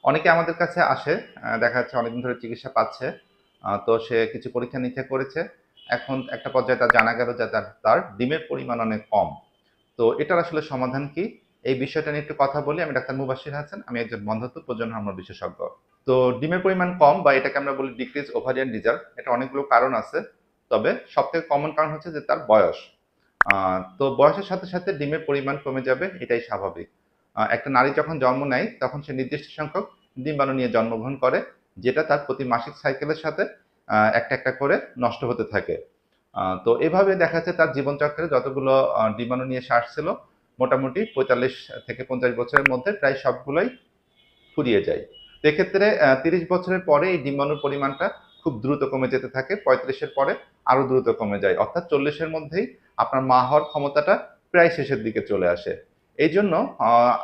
অনেকে আমাদের কাছে আসে, দেখা যাচ্ছে অনেকদিন ধরে চিকিৎসা পাচ্ছে। তো সে কিছু পরীক্ষা নিরীক্ষা করেছে। এখন একটা পর্যায়ে তার জানা গেল যে তার ডিমের পরিমাণ অনেক কম। তো এটার আসলে সমাধান কি? এই বিষয়টা নিয়ে একটু কথা বলি। আমি ডাক্তার মুবাশির হাসান। আমি একজন বন্ধ্যাত্ব প্রজনন হরমোন বিশেষজ্ঞ। তো ডিমের পরিমাণ কম বা এটাকে আমরা বলি ডিক্রিজ ওভারিয়ান রিজার্ভ, এটা অনেকগুলো কারণ আছে। তবে সবথেকে কমন কারণ হচ্ছে যে তার বয়স। তো বয়সের সাথে সাথে ডিমের পরিমাণ কমে যাবে, এটাই স্বাভাবিক। একটা নারী যখন জন্ম নেয় তখন সে নির্দিষ্ট সংখ্যক ডিম্বাণু নিয়ে জন্মগ্রহণ করে, যেটা তার প্রতি মাসিক সাইকেলের সাথে একটা একটা করে নষ্ট হতে থাকে। তো এভাবে দেখা যাচ্ছে তার জীবনচক্রে যতগুলো ডিম্বাণু নিয়ে সে আসছিল, মোটামুটি ৪৫ থেকে ৫০ বছরের মধ্যে প্রায় সবগুলোই ফুরিয়ে যায়। তো এক্ষেত্রে ৩০ বছরের পরে এই ডিম্বাণুর পরিমাণটা খুব দ্রুত কমে যেতে থাকে, ৩৫-এর পরে আরো দ্রুত কমে যায়, অর্থাৎ ৪০-এর মধ্যেই আপনার মা হওয়ার ক্ষমতাটা প্রায় শেষের দিকে চলে আসে। এই জন্য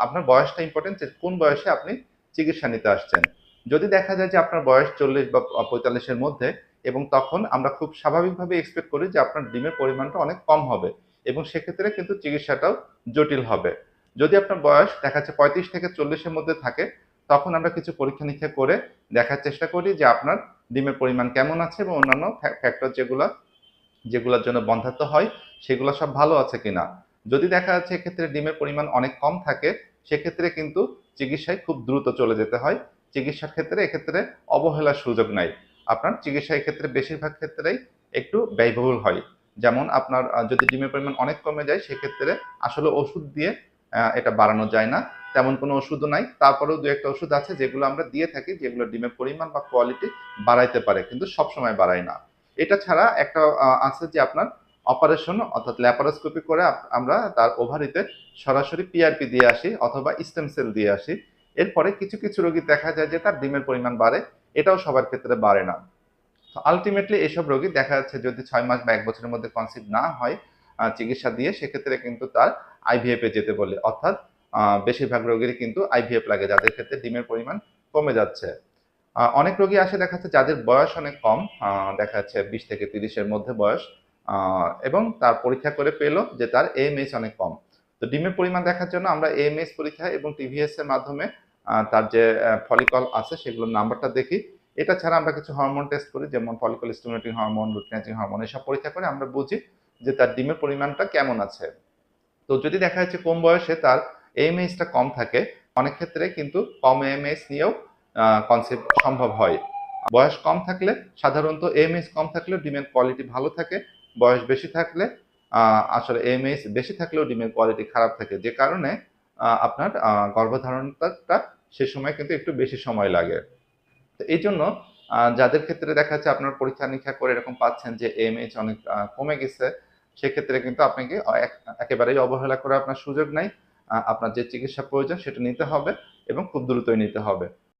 আপনার বয়সটা ইম্পর্টেন্ট, যে কোন বয়সে আপনি চিকিৎসা নিতে আসছেন। যদি দেখা যায় যে আপনার বয়স ৪০ বা ৪৫-এর মধ্যে, এবং তখন আমরা খুব স্বাভাবিকভাবে এক্সপেক্ট করি যে আপনার ডিমের পরিমাণটা অনেক কম হবে, এবং সেক্ষেত্রে কিন্তু চিকিৎসাটাও জটিল হবে। যদি আপনার বয়স দেখা যাচ্ছে ৩৫ থেকে ৪০-এর মধ্যে থাকে, তখন আমরা কিছু পরীক্ষা নিরীক্ষা করে দেখার চেষ্টা করি যে আপনার ডিমের পরিমাণ কেমন আছে, এবং অন্যান্য ফ্যাক্টর যেগুলোর জন্য বন্ধ্যাত্ব হয় সেগুলো সব ভালো আছে কিনা। যদি দেখা যাচ্ছে এক্ষেত্রে ডিমের পরিমাণ অনেক কম থাকে, সেক্ষেত্রে কিন্তু চিকিৎসায় খুব দ্রুত চলে যেতে হয়। চিকিৎসার ক্ষেত্রে এক্ষেত্রে অবহেলার সুযোগ নাই। আপনার চিকিৎসা এক্ষেত্রে বেশিরভাগ ক্ষেত্রেই একটু ব্যয়বহুল হয়। যেমন আপনার যদি ডিমের পরিমাণ অনেক কমে যায়, সেক্ষেত্রে আসলে ওষুধ দিয়ে এটা বাড়ানো যায় না। তেমন কোনো ওষুধও নাই, তারপরেও দু একটা ওষুধ আছে যেগুলো আমরা দিয়ে থাকি, যেগুলো ডিমের পরিমাণ বা কোয়ালিটি বাড়াইতে পারে, কিন্তু সবসময় বাড়ায় না। এটা ছাড়া একটা আছে যে আপনার অপারেশন অর্থাৎ ল্যাপারোস্কোপি করে আমরা তার ওভারিতে সরাসরি পিআরপি দিয়ে আসি অথবা স্টেম সেল দিয়ে আসি। এরপরে কিছু কিছু রোগী দেখা যায় যে তার ডিমের পরিমাণ বাড়ে, এটাও সবার ক্ষেত্রে বাড়ে না। তো আলটিমেটলি এসব রোগী দেখা যাচ্ছে যদি ৬ মাস বা ১ বছরের মধ্যে কনসিভ না হয় চিকিৎসা দিয়ে, সেক্ষেত্রে কিন্তু তার আইভিএফ এ যেতে বলে, অর্থাৎ বেশিরভাগ রোগীরই কিন্তু আইভিএফ লাগে যাদের ক্ষেত্রে ডিমের পরিমাণ কমে যাচ্ছে। অনেক রোগী আসে দেখা যাচ্ছে যাদের বয়স অনেক কম, দেখা যাচ্ছে ২০ থেকে ৩০-এর মধ্যে বয়স, এবং তার পরীক্ষা করে পেল যে তার এএমএইচ অনেক কম। তো ডিমের পরিমাণ দেখার জন্য আমরা এএমএইচ পরীক্ষা এবং টিভিএস এর মাধ্যমে তার যে ফলিকল আছে সেগুলোর নাম্বারটা দেখি। এটা ছাড়া আমরা কিছু হরমোন টেস্ট করি, যেমন follicle stimulating hormone, luteinising hormone, এসব পরীক্ষা করে আমরা বুঝি যে তার ডিমের পরিমাণটা কেমন আছে। তো যদি দেখা যাচ্ছে কম বয়সে তার এএমএইচটা কম থাকে, অনেক ক্ষেত্রে কিন্তু কম এএমএইচ নিয়েও কনসেপ্ট সম্ভব হয়। বয়স কম থাকলে সাধারণত এএমএইচ কম থাকলেও ডিমের কোয়ালিটি ভালো থাকে, বয়স বেশি থাকলে আসলে এএমএইচ বেশি থাকলেও ডিমের কোয়ালিটি খারাপ থাকে, যে কারণে আপনার গর্ভধারণটা সে সময় কিন্তু একটু বেশি সময় লাগে। তো এই জন্য যাদের ক্ষেত্রে দেখা যাচ্ছে আপনার পরীক্ষা নিরীক্ষা করে এরকম পাচ্ছেন যে এমএইচ অনেক কমে গেছে, সেক্ষেত্রে কিন্তু আপনাকে একেবারেই অবহেলা করার আপনার সুযোগ নাই। আপনার যে চিকিৎসা প্রয়োজন সেটা নিতে হবে, এবং খুব দ্রুতই নিতে হবে।